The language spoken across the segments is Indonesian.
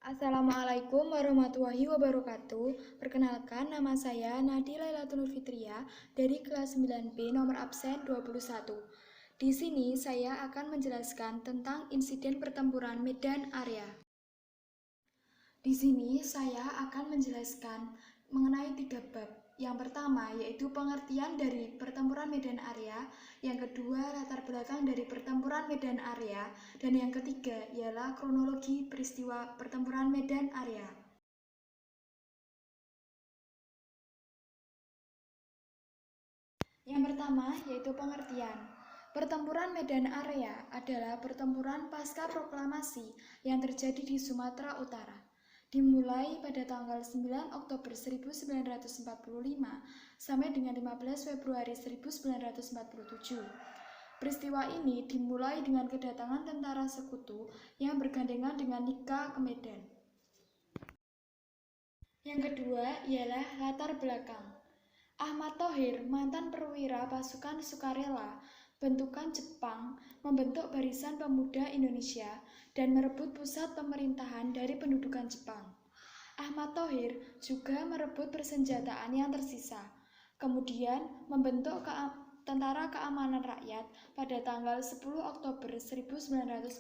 Assalamualaikum warahmatullahi wabarakatuh. Perkenalkan, nama saya Nadi Lailatul Fitria dari kelas 9B nomor absen 21. Di sini saya akan menjelaskan tentang insiden pertempuran Medan Area. Di sini saya akan menjelaskan mengenai 3 bab. Yang pertama yaitu pengertian dari pertempuran Medan Area, yang kedua latar belakang dari pertempuran Medan Area, dan yang ketiga ialah kronologi peristiwa pertempuran Medan Area. Yang pertama yaitu pengertian. Pertempuran Medan Area adalah pertempuran pasca proklamasi yang terjadi di Sumatera Utara. Dimulai pada tanggal 9 Oktober 1945 sampai dengan 15 Februari 1947. Peristiwa ini dimulai dengan kedatangan tentara sekutu yang bergandengan dengan Nika ke Medan. Yang kedua ialah latar belakang. Ahmad Thohir, mantan perwira pasukan sukarela bentukan Jepang, membentuk Barisan Pemuda Indonesia dan merebut pusat pemerintahan dari pendudukan Jepang. Ahmad Thohir juga merebut persenjataan yang tersisa, kemudian membentuk Tentara Keamanan Rakyat pada tanggal 10 Oktober 1945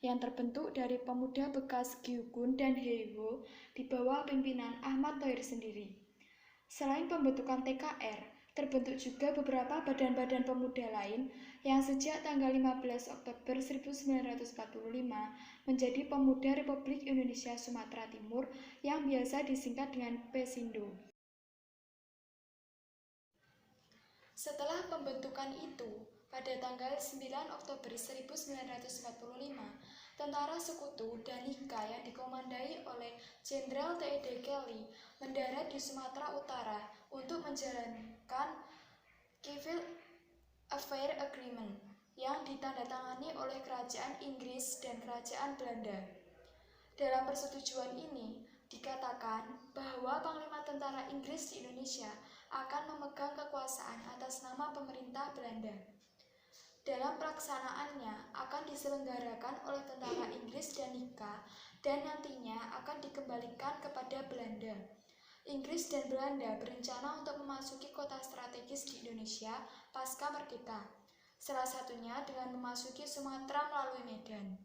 yang terbentuk dari pemuda bekas Gyugun dan Heiho di bawah pimpinan Ahmad Thohir sendiri. Selain pembentukan TKR, terbentuk juga beberapa badan-badan pemuda lain yang sejak tanggal 15 Oktober 1945 menjadi Pemuda Republik Indonesia Sumatera Timur yang biasa disingkat dengan Pesindo. Setelah pembentukan itu, pada tanggal 9 Oktober 1945, tentara sekutu dan Nika yang dikomandai oleh Jenderal T.D. Kelly mendarat di Sumatera Utara untuk menjalankan Civil Affair Agreement yang ditandatangani oleh Kerajaan Inggris dan Kerajaan Belanda. Dalam persetujuan ini, dikatakan bahwa Panglima Tentara Inggris di Indonesia akan memegang kekuasaan atas nama pemerintah Belanda. Dalam pelaksanaannya akan diselenggarakan oleh tentara Inggris dan Nika dan nantinya akan dikembalikan kepada Belanda. Inggris dan Belanda berencana untuk memasuki kota strategis di Indonesia pasca merdeka, salah satunya dengan memasuki Sumatera melalui Medan.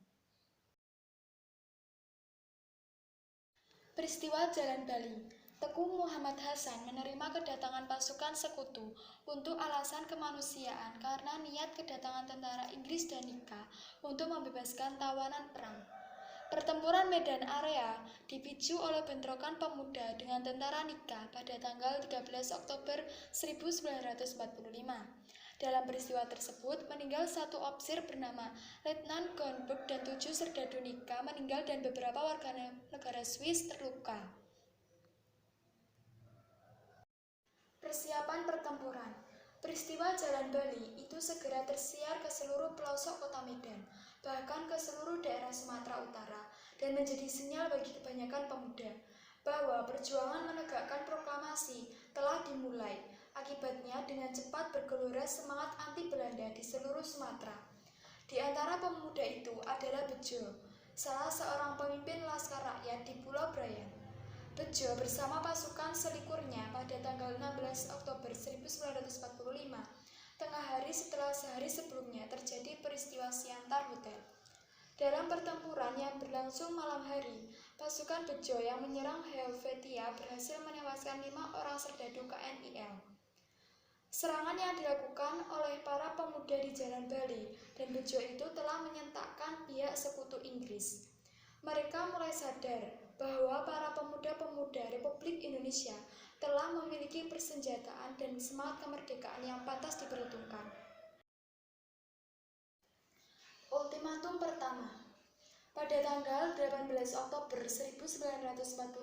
Peristiwa Jalan Bali. Teku Muhammad Hasan menerima kedatangan pasukan sekutu untuk alasan kemanusiaan karena niat kedatangan tentara Inggris dan Nika untuk membebaskan tawanan perang. Pertempuran Medan Area dipicu oleh bentrokan pemuda dengan tentara Nika pada tanggal 13 Oktober 1945. Dalam peristiwa tersebut meninggal satu ofisir bernama Letnan Gonberg dan 7 serdadu Nika meninggal dan beberapa warga negara Swiss terluka. Persiapan pertempuran. Peristiwa Jalan Bali itu segera tersiar ke seluruh pelosok kota Medan, bahkan ke seluruh daerah Sumatera Utara, dan menjadi sinyal bagi kebanyakan pemuda bahwa perjuangan menegakkan proklamasi telah dimulai. Akibatnya dengan cepat bergelora semangat anti Belanda di seluruh Sumatera. Di antara pemuda itu adalah Bejo, salah seorang pemimpin Laskar Rakyat di Pulau Brayan. Bejo bersama pasukan selikurnya pada tanggal 16 Oktober 1945, tengah hari setelah sehari sebelumnya terjadi peristiwa Siantar Hotel. Dalam pertempuran yang berlangsung malam hari, pasukan Bejo yang menyerang Helvetia berhasil menewaskan 5 orang serdadu KNIL. Serangan yang dilakukan oleh para pemuda di Jalan Bali dan Bejo itu telah menyentakkan pihak sekutu Inggris. Mereka mulai sadar bahwa para pemuda-pemuda Republik Indonesia telah memiliki persenjataan dan semangat kemerdekaan yang pantas diperhitungkan. Ultimatum pertama. Pada tanggal 18 Oktober 1945,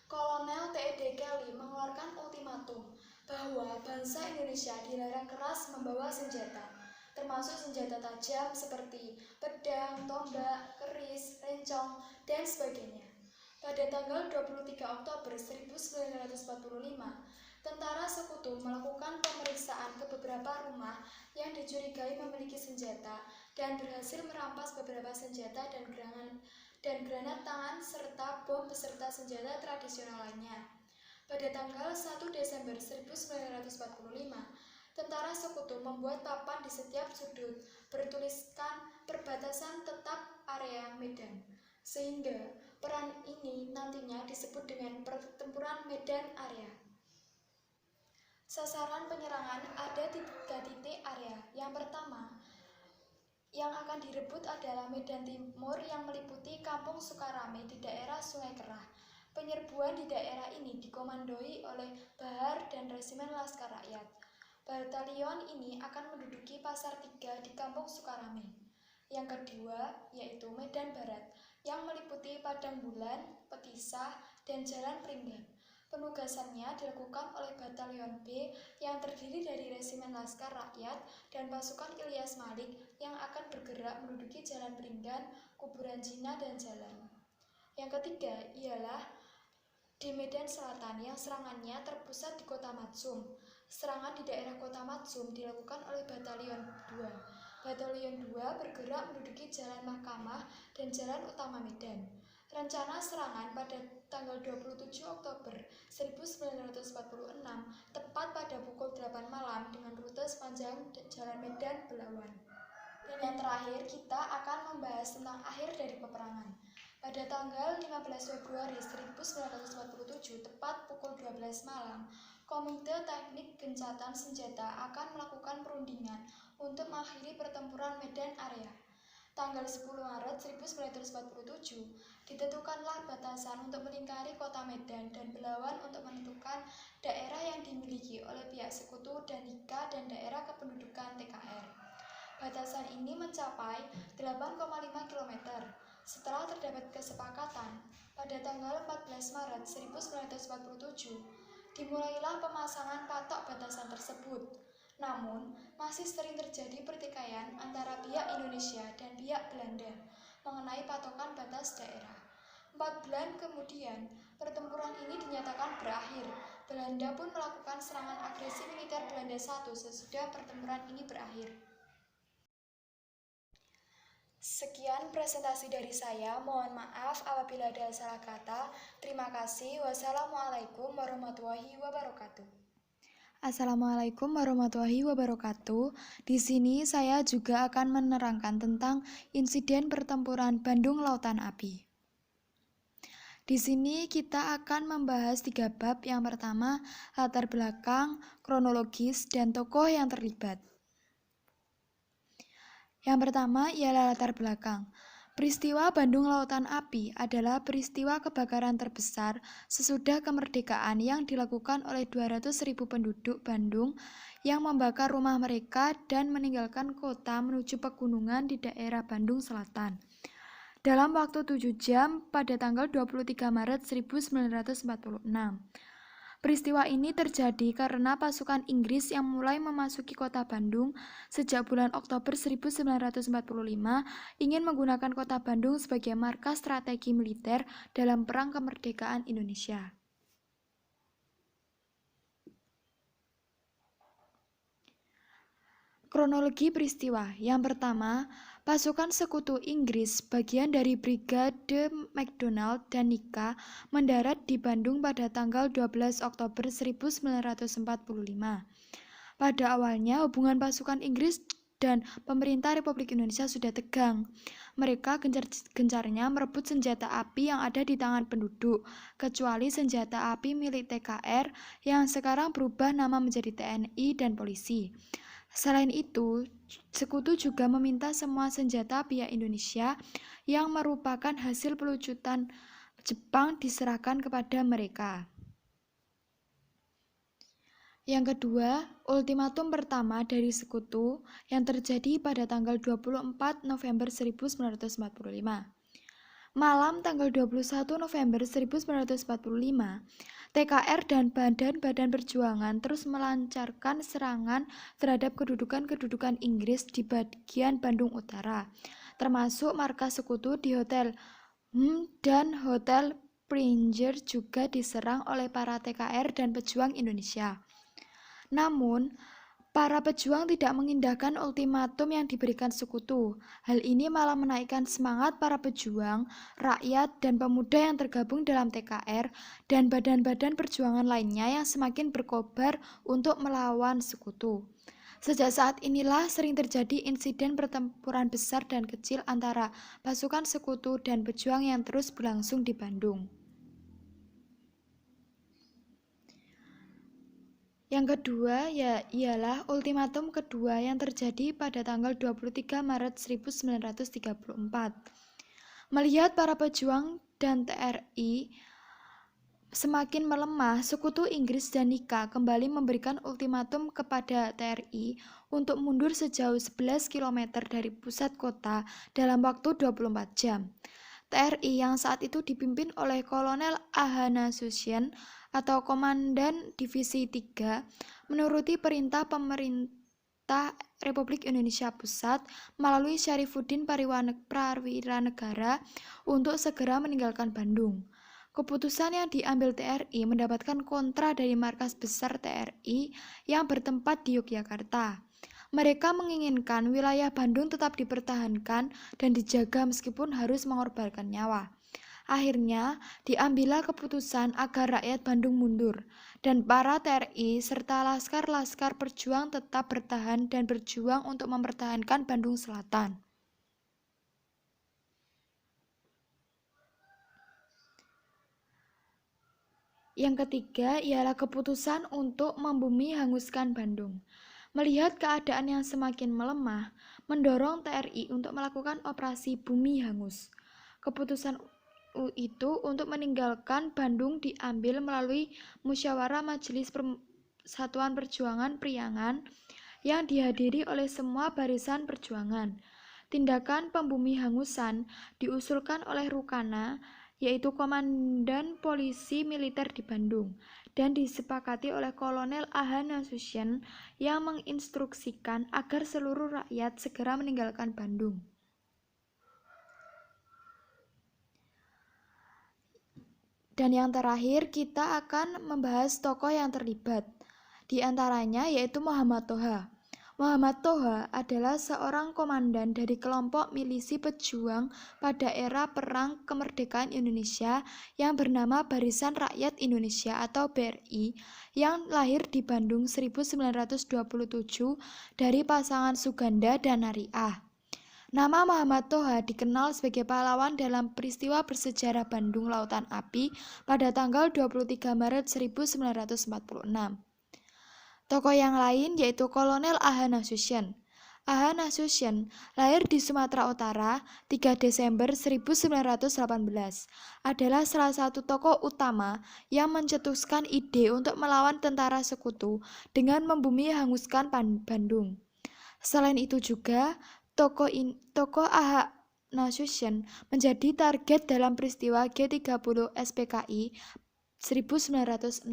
Kolonel T.D. Kelly mengeluarkan ultimatum bahwa bangsa Indonesia dilarang keras membawa senjata, termasuk senjata tajam seperti pedang, tombak, keris, rencong, dan sebagainya. Pada tanggal 23 Oktober 1945, tentara sekutu melakukan pemeriksaan ke beberapa rumah yang dicurigai memiliki senjata dan berhasil merampas beberapa senjata dan dan granat tangan serta bom beserta senjata tradisional lainnya. Pada tanggal 1 Desember 1945, tentara Sekutu membuat papan di setiap sudut bertuliskan perbatasan tetap area Medan, sehingga peran ini nantinya disebut dengan pertempuran Medan Area. Sasaran penyerangan ada 3 titik area. Yang pertama, yang akan direbut adalah Medan Timur yang meliputi Kampung Sukarame di daerah Sungai Kerah. Penyerbuan di daerah ini dikomandoi oleh Bahar dan Resimen Laskar Rakyat. Batalion ini akan menduduki Pasar 3 di Kampung Sukarame. Yang kedua, yaitu Medan Barat, yang meliputi Padang Bulan, Petisah, dan Jalan Pringgan. Penugasannya dilakukan oleh Batalion B yang terdiri dari Resimen Laskar Rakyat dan pasukan Ilyas Malik yang akan bergerak menduduki Jalan Pringgan, Kuburan Cina, dan Jalan. Yang ketiga ialah di Medan Selatan yang serangannya terpusat di Kota Matsum. Serangan di daerah Kota Matsum dilakukan oleh Batalion 2. Batalion 2 bergerak menduduki Jalan Mahkamah dan Jalan Utama Medan. Rencana serangan pada tanggal 27 Oktober 1946 tepat pada pukul 8 malam dengan rute sepanjang Jalan Medan Belawan. Dan yang terakhir, kita akan membahas tentang akhir dari peperangan. Pada tanggal 15 Februari 1947, tepat pukul 12 malam, Komite Teknik Gencatan Senjata akan melakukan perundingan untuk mengakhiri pertempuran Medan Area. Tanggal 10 Maret 1947, ditentukanlah batasan untuk melingkari kota Medan dan Belawan untuk menentukan daerah yang dimiliki oleh pihak Sekutu dan Nika dan daerah kependudukan TKR. Batasan ini mencapai 8,5 km. Setelah terdapat kesepakatan, pada tanggal 14 Maret 1947, dimulailah pemasangan patok batasan tersebut. Namun, masih sering terjadi pertikaian antara pihak Indonesia dan pihak Belanda mengenai patokan batas daerah. 4 bulan kemudian, pertempuran ini dinyatakan berakhir. Belanda pun melakukan serangan agresi militer Belanda I sesudah pertempuran ini berakhir. Sekian presentasi dari saya. Mohon maaf apabila ada salah kata. Terima kasih. Wassalamualaikum warahmatullahi wabarakatuh. Assalamualaikum warahmatullahi wabarakatuh. Di sini saya juga akan menerangkan tentang insiden pertempuran Bandung Lautan Api. Di sini kita akan membahas 3 bab. Yang pertama, latar belakang, kronologis, dan tokoh yang terlibat. Yang pertama ialah latar belakang. Peristiwa Bandung Lautan Api adalah peristiwa kebakaran terbesar sesudah kemerdekaan yang dilakukan oleh 200.000 penduduk Bandung yang membakar rumah mereka dan meninggalkan kota menuju pegunungan di daerah Bandung Selatan. Dalam waktu 7 jam pada tanggal 23 Maret 1946. Peristiwa ini terjadi karena pasukan Inggris yang mulai memasuki kota Bandung sejak bulan Oktober 1945 ingin menggunakan kota Bandung sebagai markas strategi militer dalam Perang Kemerdekaan Indonesia. Kronologi peristiwa. Yang pertama, pasukan Sekutu Inggris bagian dari Brigade MacDonald dan Nika mendarat di Bandung pada tanggal 12 Oktober 1945. Pada awalnya hubungan pasukan Inggris dan pemerintah Republik Indonesia sudah tegang. Mereka gencar-gencarnya merebut senjata api yang ada di tangan penduduk, kecuali senjata api milik TKR yang sekarang berubah nama menjadi TNI dan polisi. Selain itu, Sekutu juga meminta semua senjata pihak Indonesia yang merupakan hasil pelucutan Jepang diserahkan kepada mereka. Yang kedua, ultimatum pertama dari Sekutu yang terjadi pada tanggal 24 November 1945. Malam tanggal 21 November 1945, TKR dan badan-badan perjuangan terus melancarkan serangan terhadap kedudukan-kedudukan Inggris di bagian Bandung Utara, termasuk markas Sekutu di Hotel dan Hotel Prinjer juga diserang oleh para TKR dan pejuang Indonesia. Namun, Para pejuang tidak mengindahkan ultimatum yang diberikan sekutu. Hal ini malah menaikkan semangat para pejuang, rakyat, dan pemuda yang tergabung dalam TKR dan badan-badan perjuangan lainnya yang semakin berkobar untuk melawan sekutu. Sejak saat inilah sering terjadi insiden pertempuran besar dan kecil antara pasukan sekutu dan pejuang yang terus berlangsung di Bandung. Yang kedua ialah ultimatum kedua yang terjadi pada tanggal 23 Maret 1934. Melihat para pejuang dan TRI semakin melemah, sekutu Inggris dan Nika kembali memberikan ultimatum kepada TRI untuk mundur sejauh 11 km dari pusat kota dalam waktu 24 jam. TRI yang saat itu dipimpin oleh Kolonel A.H. Nasution atau Komandan Divisi 3 menuruti perintah pemerintah Republik Indonesia Pusat melalui Syarifuddin Prawiranegara untuk segera meninggalkan Bandung. Keputusan yang diambil TRI mendapatkan kontra dari markas besar TRI yang bertempat di Yogyakarta. Mereka menginginkan wilayah Bandung tetap dipertahankan dan dijaga meskipun harus mengorbankan nyawa. Akhirnya, diambillah keputusan agar rakyat Bandung mundur, dan para TRI serta laskar-laskar perjuang tetap bertahan dan berjuang untuk mempertahankan Bandung Selatan. Yang ketiga ialah keputusan untuk membumi hanguskan Bandung. Melihat keadaan yang semakin melemah, mendorong TRI untuk melakukan operasi bumi hangus. Keputusan itu untuk meninggalkan Bandung diambil melalui musyawarah Majelis Persatuan Perjuangan Priangan yang dihadiri oleh semua barisan perjuangan. Tindakan pembumi hangusan diusulkan oleh Rukana, yaitu Komandan Polisi Militer di Bandung, dan disepakati oleh Kolonel A.H. Nasution yang menginstruksikan agar seluruh rakyat segera meninggalkan Bandung. Dan yang terakhir, kita akan membahas tokoh yang terlibat. Di antaranya yaitu Muhammad Toha. Muhammad Toha adalah seorang komandan dari kelompok milisi pejuang pada era Perang Kemerdekaan Indonesia yang bernama Barisan Rakyat Indonesia atau BRI yang lahir di Bandung 1927 dari pasangan Suganda dan Nariah. Nama Muhammad Toha dikenal sebagai pahlawan dalam peristiwa bersejarah Bandung Lautan Api pada tanggal 23 Maret 1946. Tokoh yang lain yaitu Kolonel A.H. Nasution. A.H. Nasution lahir di Sumatera Utara 3 Desember 1918. Adalah salah satu tokoh utama yang mencetuskan ide untuk melawan tentara sekutu dengan membumi hanguskan Bandung. Selain itu juga, tokoh A.H. Nasution menjadi target dalam peristiwa G30 SPKI 1965.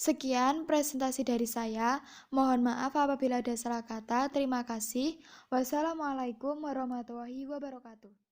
Sekian presentasi dari saya. Mohon maaf apabila ada salah kata. Terima kasih. Wassalamualaikum warahmatullahi wabarakatuh.